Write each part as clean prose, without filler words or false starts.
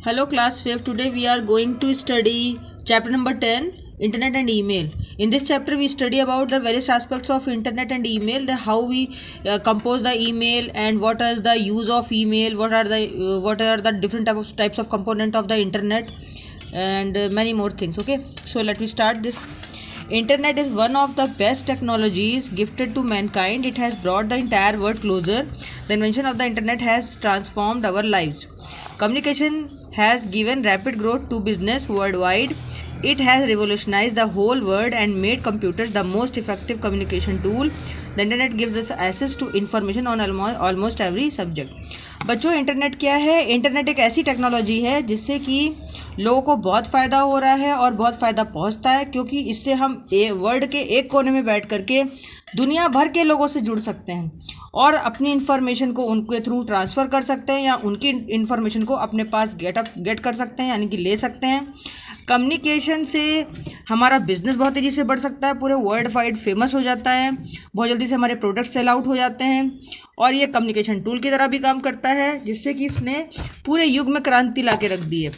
Hello class 5. Today we are going to study chapter number 10, internet and email. In this chapter we study about the various aspects of internet and email, the how we compose the email and what is the use of email, what are the different types of component of the internet, and many more things. Okay, so let me start this. Internet is one of the best technologies gifted to mankind. It has brought the entire world closer. The invention of the internet has transformed our lives. Communication has given rapid growth to business worldwide. It has revolutionized the whole world and made computers the most effective communication tool. The internet gives us access to information on almost every subject. बच्चों, internet क्या है? Internet एक ऐसी technology है जिससे कि लोगों को बहुत फ़ायदा हो रहा है और बहुत फ़ायदा पहुंचता है, क्योंकि इससे हम वर्ल्ड के एक कोने में बैठ करके दुनिया भर के लोगों से जुड़ सकते हैं और अपनी इन्फॉर्मेशन को उनके थ्रू ट्रांसफ़र कर सकते हैं या उनकी इन्फॉर्मेशन को अपने पास गेट कर सकते हैं, यानी कि ले सकते हैं। कम्युनिकेशन से हमारा बिजनेस बहुत तेज़ी से बढ़ सकता है, पूरे वर्ल्ड वाइड फेमस हो जाता है, बहुत जल्दी से हमारे प्रोडक्ट सेल आउट हो जाते हैं और ये कम्युनिकेशन टूल की तरह भी काम करता है, जिससे कि इसने पूरे युग में क्रांति ला के रख दी है।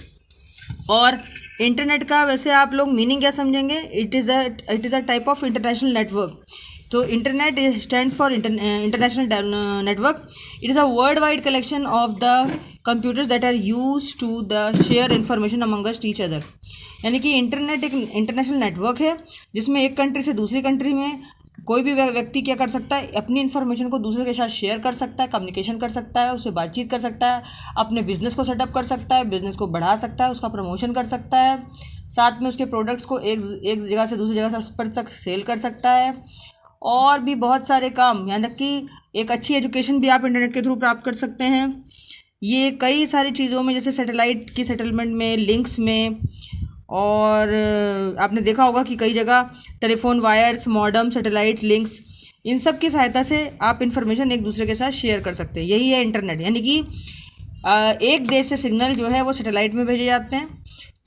और इंटरनेट का वैसे आप लोग मीनिंग क्या समझेंगे? It is a type of international network. तो internet stands for international network. It is a world wide collection of the computers that are use to the share information amongst each other. यानी कि internet एक international network है जिसमें एक country से दूसरी country में कोई भी व्यक्ति क्या कर सकता है, अपनी इन्फॉर्मेशन को दूसरे के साथ शेयर कर सकता है, कम्युनिकेशन कर सकता है, उससे बातचीत कर सकता है, अपने बिजनेस को सेटअप कर सकता है, बिजनेस को बढ़ा सकता है, उसका प्रमोशन कर सकता है, साथ में उसके प्रोडक्ट्स को एक जगह से दूसरी जगह पर तक सेल कर सकता है और भी बहुत सारे काम। यहाँ तक कि एक अच्छी एजुकेशन भी आप इंटरनेट के थ्रू प्राप्त कर सकते हैं। ये कई सारी चीज़ों में, जैसे सैटेलाइट की सेटलमेंट में, लिंक्स में, और आपने देखा होगा कि कई जगह telephone wires, modem, satellites, links, इन सब की सहायता से आप इन्फॉर्मेशन एक दूसरे के साथ शेयर कर सकते हैं। यही है इंटरनेट। यानी कि एक देश से सिग्नल जो है वो सैटेलाइट में भेजे जाते हैं,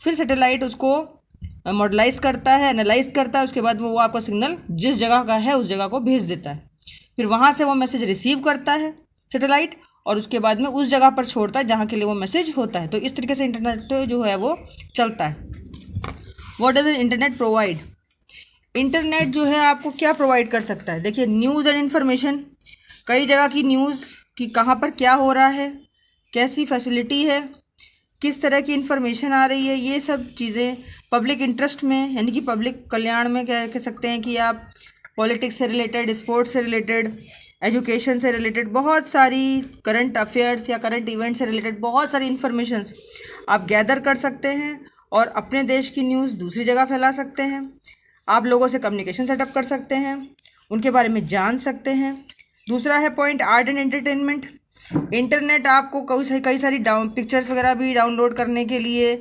फिर सैटेलाइट उसको मॉडलाइज करता है, एनालाइज करता है, उसके बाद वो आपका सिग्नल जिस जगह का है उस जगह को भेज देता है। फिर वहाँ से वो मैसेज रिसीव करता है सैटेलाइट और उसके बाद में उस जगह पर छोड़ता है जहाँ के लिए वो मैसेज होता है। तो इस तरीके से इंटरनेट जो है वो चलता है। What does internet provide? Internet जो है आपको क्या प्रोवाइड कर सकता है? देखिए, न्यूज़ एंड इन्फॉर्मेशन, कई जगह की न्यूज़ कि कहाँ पर क्या हो रहा है, कैसी फैसिलिटी है, किस तरह की इन्फॉर्मेशन आ रही है, ये सब चीज़ें पब्लिक इंटरेस्ट में, यानी कि पब्लिक कल्याण में कह सकते हैं कि आप पॉलिटिक्स से रिलेटेड, स्पोर्ट्स से रिलेटेड, एजुकेशन से रिलेटेड, बहुत सारी करंट अफेयर्स या करंट इवेंट से रिलेटेड बहुत सारी इन्फॉर्मेशंस आप गैदर कर सकते हैं और अपने देश की न्यूज़ दूसरी जगह फैला सकते हैं। आप लोगों से कम्युनिकेशन सेटअप कर सकते हैं, उनके बारे में जान सकते हैं। दूसरा है point, art and entertainment. Internet आपको कई सारी पिक्चर्स वगैरह भी डाउनलोड करने के लिए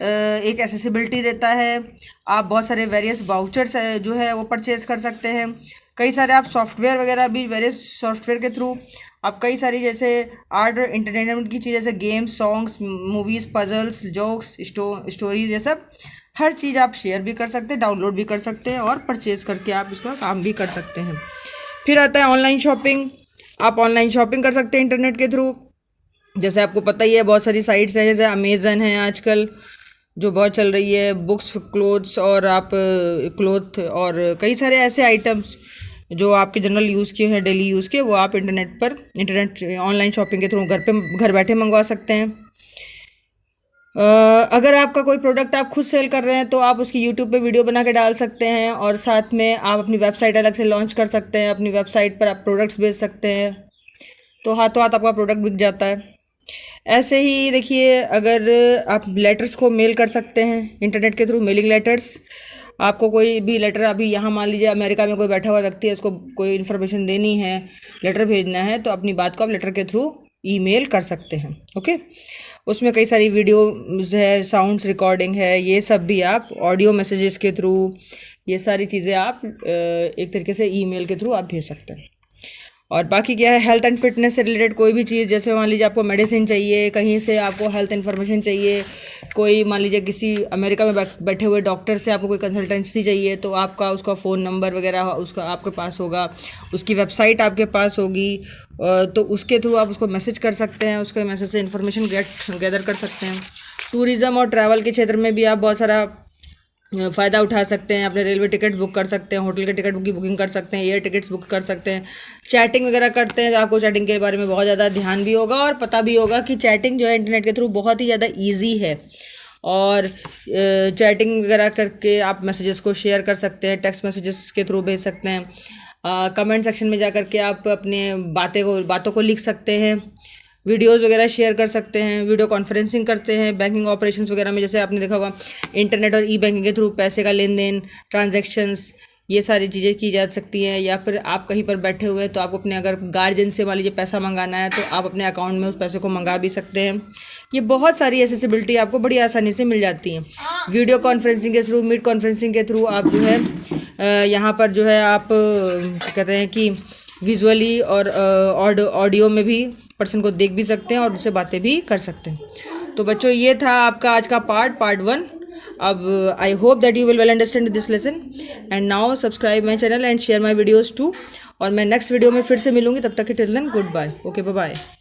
एक एसेसिबिलिटी देता है। आप बहुत सारे वेरियस वाउचर्स जो है वो परचेज़ कर सकते हैं। कई सारे आप सॉफ्टवेयर वगैरह भी, वेरियस सॉफ्टवेयर के थ्रू आप कई सारी जैसे आर्ट और एंटरटेनमेंट की चीज़, जैसे games, songs, movies, puzzles, jokes, stories, ये सब हर चीज़ आप शेयर भी कर सकते हैं, डाउनलोड भी कर सकते हैं और परचेज़ करके आप इसका काम भी कर सकते हैं। फिर आता है ऑनलाइन शॉपिंग। आप ऑनलाइन शॉपिंग कर सकते हैं इंटरनेट के थ्रू। जैसे आपको पता ही है, बहुत सारी साइट्स हैं, जैसे अमेज़न है आजकल जो बहुत चल रही है, बुक्स, क्लोथ्स, और आप क्लोथ और कई सारे ऐसे आइटम्स जो आपके जनरल यूज़ के हैं, डेली यूज़ के, वो आप इंटरनेट ऑनलाइन शॉपिंग के थ्रू घर बैठे मंगवा सकते हैं। अगर आपका कोई प्रोडक्ट आप खुद सेल कर रहे हैं तो आप उसकी यूट्यूब पे वीडियो बना के डाल सकते हैं और साथ में आप अपनी वेबसाइट अलग से लॉन्च कर सकते हैं। अपनी वेबसाइट पर आप प्रोडक्ट्स बेच सकते हैं, तो हाथों हाथ आपका प्रोडक्ट बिक जाता है। ऐसे ही देखिए, अगर आप लेटर्स को मेल कर सकते हैं इंटरनेट के थ्रू, मेलिंग लेटर्स। आपको कोई भी लेटर, अभी यहाँ मान लीजिए अमेरिका में कोई बैठा हुआ व्यक्ति है, उसको कोई इन्फॉर्मेशन देनी है, लेटर भेजना है, तो अपनी बात को आप लेटर के थ्रू ईमेल कर सकते हैं। ओके, उसमें कई सारी वीडियोज़ है, साउंड्स रिकॉर्डिंग है, ये सब भी आप ऑडियो मैसेजेस के थ्रू, ये सारी चीज़ें आप एक तरीके से ईमेल के थ्रू आप भेज सकते हैं। और बाकी क्या है, हेल्थ एंड फिटनेस से रिलेटेड कोई भी चीज़, जैसे मान लीजिए आपको मेडिसिन चाहिए, कहीं से आपको हेल्थ इन्फॉर्मेशन चाहिए, कोई मान लीजिए किसी अमेरिका में बैठे हुए डॉक्टर से आपको कोई कंसल्टेंसी चाहिए, तो आपका उसका फ़ोन नंबर वगैरह उसका आपके पास होगा, उसकी वेबसाइट आपके पास होगी, तो उसके थ्रू आप उसको मैसेज कर सकते हैं, उसके मैसेज से इन्फॉर्मेशन गैदर कर सकते हैं। टूरिज़्म और ट्रैवल के क्षेत्र में भी आप बहुत सारा फ़ायदा उठा सकते हैं। अपने रेलवे टिकट बुक कर सकते हैं, होटल के टिकट की बुकिंग कर सकते हैं, एयर टिकट्स बुक कर सकते हैं। चैटिंग वगैरह करते हैं तो आपको चैटिंग के बारे में बहुत ज़्यादा ध्यान भी होगा और पता भी होगा कि चैटिंग जो है इंटरनेट के थ्रू बहुत ही ज़्यादा ईजी है। और चैटिंग वगैरह करके आप मैसेजेस को शेयर कर सकते हैं, टेक्स्ट मैसेजेस के थ्रू भेज सकते हैं। कमेंट सेक्शन में जा कर के आप अपने बातों को लिख सकते हैं, वीडियोज़ वगैरह शेयर कर सकते हैं, वीडियो कॉन्फ्रेंसिंग करते हैं। बैंकिंग ऑपरेशंस वगैरह में जैसे आपने देखा होगा इंटरनेट और ई बैंकिंग के थ्रू पैसे का लेन देन, ट्रांजैक्शंस, ये सारी चीज़ें की जा सकती हैं। या फिर आप कहीं पर बैठे हुए हैं तो आप अपने अगर गार्जियन से मान लीजिए पैसा मंगाना है तो आप अपने अकाउंट में उस पैसे को मंगा भी सकते हैं। ये बहुत सारी एक्सेसिबिलिटी आपको बड़ी आसानी से मिल जाती हैं। वीडियो कॉन्फ्रेंसिंग के थ्रू, मीट कॉन्फ्रेंसिंग के थ्रू आप जो है यहाँ पर जो है आप कहते हैं कि विजुअली और ऑडियो में भी पर्सन को देख भी सकते हैं और उससे बातें भी कर सकते हैं। तो बच्चों ये था आपका आज का पार्ट 1। अब I hope that you will well understand this lesson and now subscribe my channel and share my videos too. और मैं नेक्स्ट वीडियो में फिर से मिलूंगी, तब तक के till then good bye, okay bye bye.